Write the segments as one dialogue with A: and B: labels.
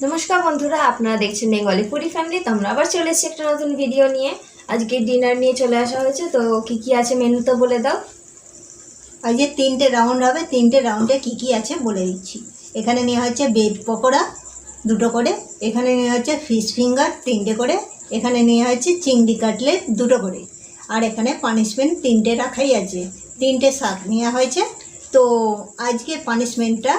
A: नमस्कार बंधुरा आपनारा देखছেন बेंगली फूडी फैमिली। तो আমরা আবার চলে এসেছি একটা নতুন ভিডিও নিয়ে। আজকে ডিনার নিয়ে চলে আসা হয়েছে। তো কি কি আছে মেনু তো বলে দাও।
B: আজকে 3টে রাউন্ড হবে, 3টে রাউন্ডে কি কি আছে বলে দিচ্ছি। এখানে নেওয়া হচ্ছে ব্রেড পকোড়া 2টো করে, এখানে নেওয়া হচ্ছে ফিশ ফিঙ্গার 3টে করে, এখানে নেওয়া হচ্ছে চিংড়ি কাটলেট 2টো করে, আর এখানে পানিশমেন্ট 3টে রাখাই আছে। 3টে শাক নেওয়া হয়েছে। তো আজকে পানিশমেন্টটা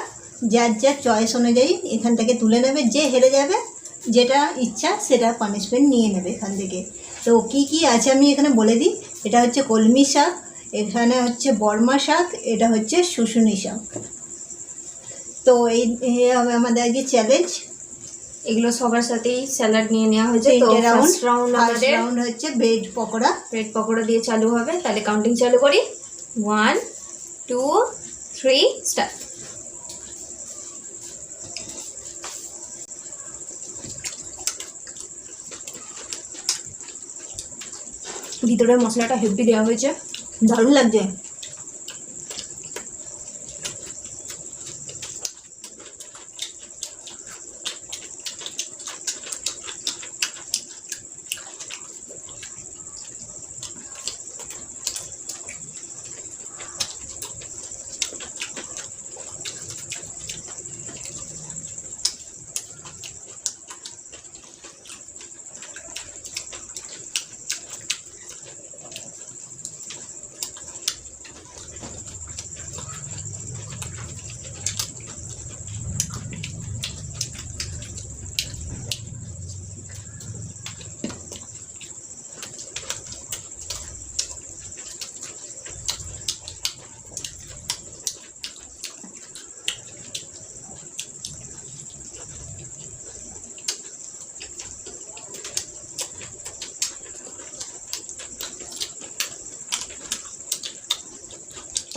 B: যার যার চয়েস অনুযায়ী এখান থেকে তুলে নেবে। যে হেরে যাবে যেটা ইচ্ছা সেটা পানিশমেন্ট নিয়ে নেবে এখান থেকে। তো কি কি আছে আমি এখানে বলে দিই। এটা হচ্ছে কলমি শাক, এখানে হচ্ছে বর্মা শাক, এটা হচ্ছে শুশুনি শাক। তো এই হবে আমাদের আজকে চ্যালেঞ্জ।
A: এগুলো সবার সাথেই স্যালাড নিয়ে নেওয়া হয়েছে। তো ফার্স্ট রাউন্ড
B: হচ্ছে ব্রেড পকোড়া।
A: ব্রেড পকোড়া দিয়ে চালু হবে। তাহলে কাউন্টিং চালু করি। 1 2 3 স্টার্ট। ভিতরে মশলাটা হেভি দেওয়া হয়েছে,
B: দারুণ লাগছে।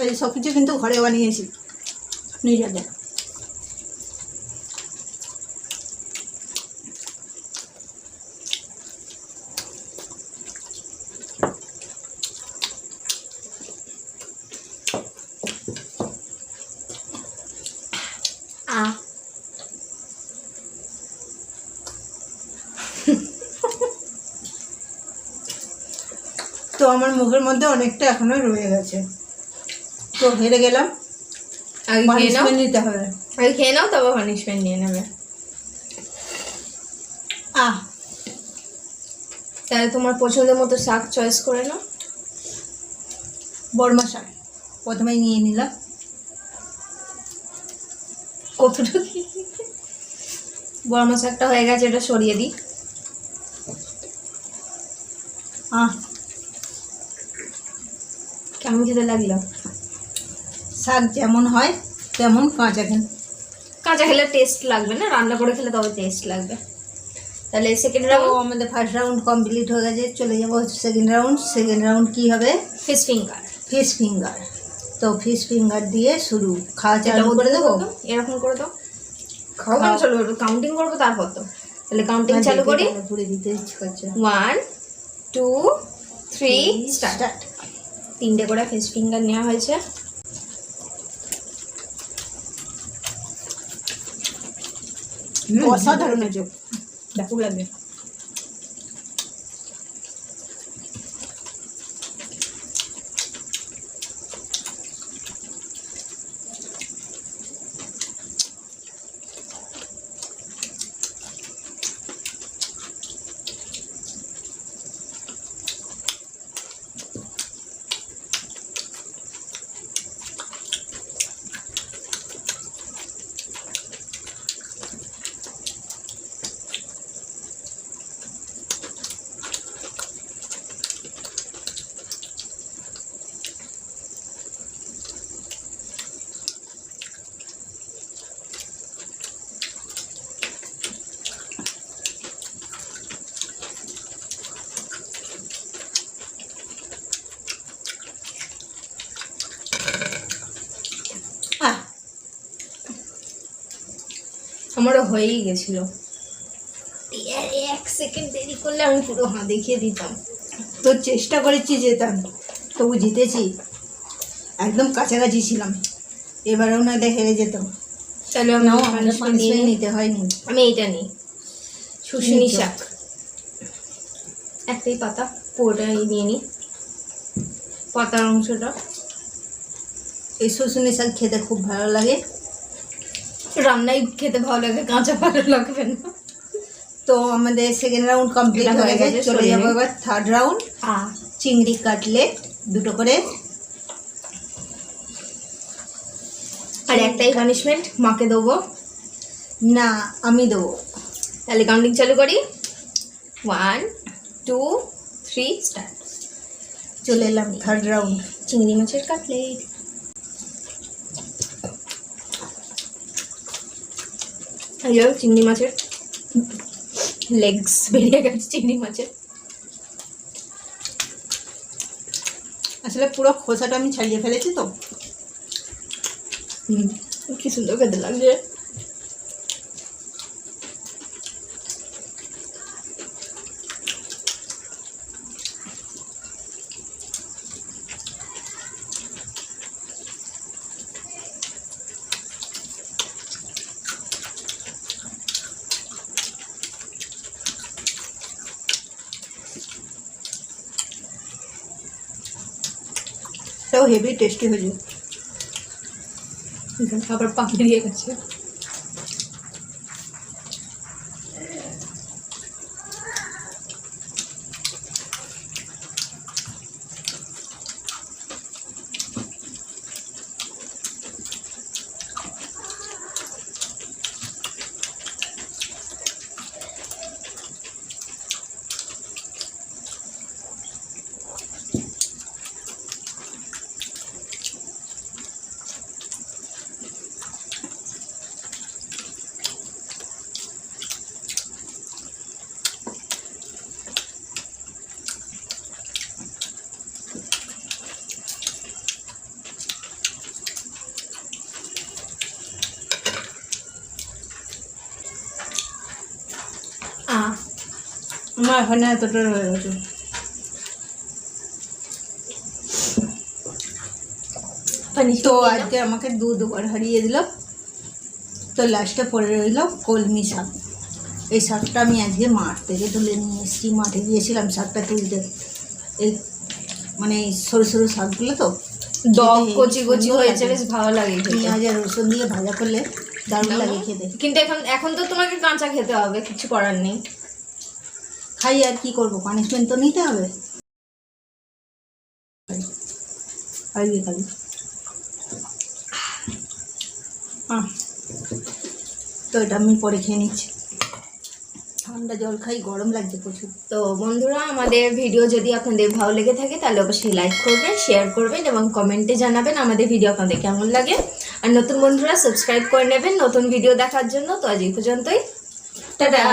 B: এই সব কিছু কিন্তু ঘরে বানিয়েছি নিজেদের। তো আমার মুখের মধ্যে অনেকটা এখনো রয়ে গেছে। তো হেরে গেলাম, পানিশমেন্ট নিতে হবে।
A: আগে খেয়ে নাও, তবে পানিশমেন্ট নিয়ে নেবে। তাহলে তোমার পছন্দের মতো শাক চয়েস করে নাও।
B: বর্মা শাক প্রথমেই নিয়ে নিলাম।
A: কতটুকু বর্মা শাকটা হয়ে গেছে, এটা সরিয়ে দিই। কেমন খেতে লাগলো?
B: শাক যেমন হয় তেমন কাঁচা খেন।
A: কাঁচা খেলে টেস্ট লাগবে না, রান্না করে খেলে তবে টেস্ট লাগবে। তাহলে সেকেন্ড
B: রাউন্ড
A: রাউন্ড
B: আমাদের ফার্স্ট রাউন্ড কমপ্লিট হয়ে গেছে। চলে যাবো সেকেন্ড রাউন্ড। সেকেন্ড রাউন্ড কী হবে?
A: Fish finger.
B: Fish finger. তো ফিশ ফিঙ্গার দিয়ে শুরু। খাওয়া চালু করে দেবো।
A: এরকম করে দাও। খাওয়া চালু করবো, কাউন্টিং করবো তারপর তো। তাহলে কাউন্টিং চালু করি।
B: পুরো দিতে ইচ্ছে করছে।
A: 1 2 3 স্টার্ট। 3টে করে ফিশ ফিঙ্গার নেওয়া হয়েছে।
B: অসাধারণ হয়েছে,
A: ব্যাপক লাগবে। আমারও হয়েই গেছিল। 1 সেকেন্ড দেরি করলে আমি পুরো দেখিয়ে দিতাম।
B: তো চেষ্টা করেছি যেতাম, তবু জিতেছি। একদম কাছাকাছি ছিলাম, এবারেও না হেরে যেতাম।
A: তাহলে আমি
B: নাও, আমাদের
A: punishment নিয়ে
B: পানিশমেন্ট
A: নিই।
B: নিতে হয়নি।
A: আমি এইটা নিই, শুশুনি
B: নিচ্ছ?
A: শাক। একটাই পাতা, পুরোটাই নিয়ে নিই, পাতার অংশটা।
B: এই শুশুনি শাক খেতে খুব ভালো লাগে।
A: রান্নাই খেতে ভালো লাগে, কাঁচা ভালো লাগবে না।
B: তো আমাদের সেকেন্ড রাউন্ড কমপ্লিট
A: এটা
B: হয়ে
A: হয়ে
B: গেছে,
A: গেছে,
B: চলে
A: সরিয়ে
B: যাবো
A: নিই।
B: এবার থার্ড রাউন্ড। চিংড়ি কাটলেট 2টো করে।
A: আর একটাই পানিশমেন্ট মাকে দেবো।
B: না, আমি দেবো।
A: তাহলে কাউন্টিং চালু করি, 1 2 3 স্টার্ট।
B: চলে এলাম থার্ড রাউন্ড।
A: চিংড়ি মাছের কাটলেট। এই যে চিংড়ি মাছের লেগস বেরিয়ে গেছে, চিংড়ি মাছের।
B: আসলে পুরো খোসাটা আমি ছাড়িয়ে ফেলেছি তো।
A: কি সুন্দর খেতে লাগছে।
B: এটাও হেভি টেস্টি হয়েছে।
A: আবার পাক বেরিয়ে গেছে।
B: আমার এখানে এতটা রয়ে গেছে। তো আজকে আমাকে দুবার হারিয়ে দিল। তো লাস্টে পড়ে রইল কলমি শাক। এই শাকটা আমি আজকে মাঠ থেকে তুলে নিয়ে এসেছি, মাঠে গিয়েছিলাম শাকটা তুলতে। এই মানে এই সরু সরু শাকগুলো তো
A: ডগ
B: খেতে
A: কচি কচি
B: সুন্দর
A: হয়েছে,
B: লাগে।
A: বেশ ভালো লাগে খেতে।
B: পেঁয়াজ আর রসুন দিয়ে ভাজা করলে দারুণ লাগে খেতে।
A: কিন্তু এখন এখন তো তোমাকে কাঁচা খেতে হবে, কিছু করার নেই।
B: খাই আর কি করবো, পানিশমেন্ট তো নিতে হবে। খাই খালি তো এটা আমি পরে খেয়ে নিচ্ছি। ঠান্ডা জল খাই, গরম লাগছে প্রচুর।
A: তো বন্ধুরা, আমাদের ভিডিও যদি আপনাদের ভালো লেগে থাকে তাহলে অবশ্যই লাইক করবেন, শেয়ার করবেন এবং কমেন্টে জানাবেন আমাদের ভিডিও আপনাদের কেমন লাগে। আর নতুন বন্ধুরা সাবস্ক্রাইব করে নেবেন নতুন ভিডিও দেখার জন্য। তো আজ এই পর্যন্তই, টাটা।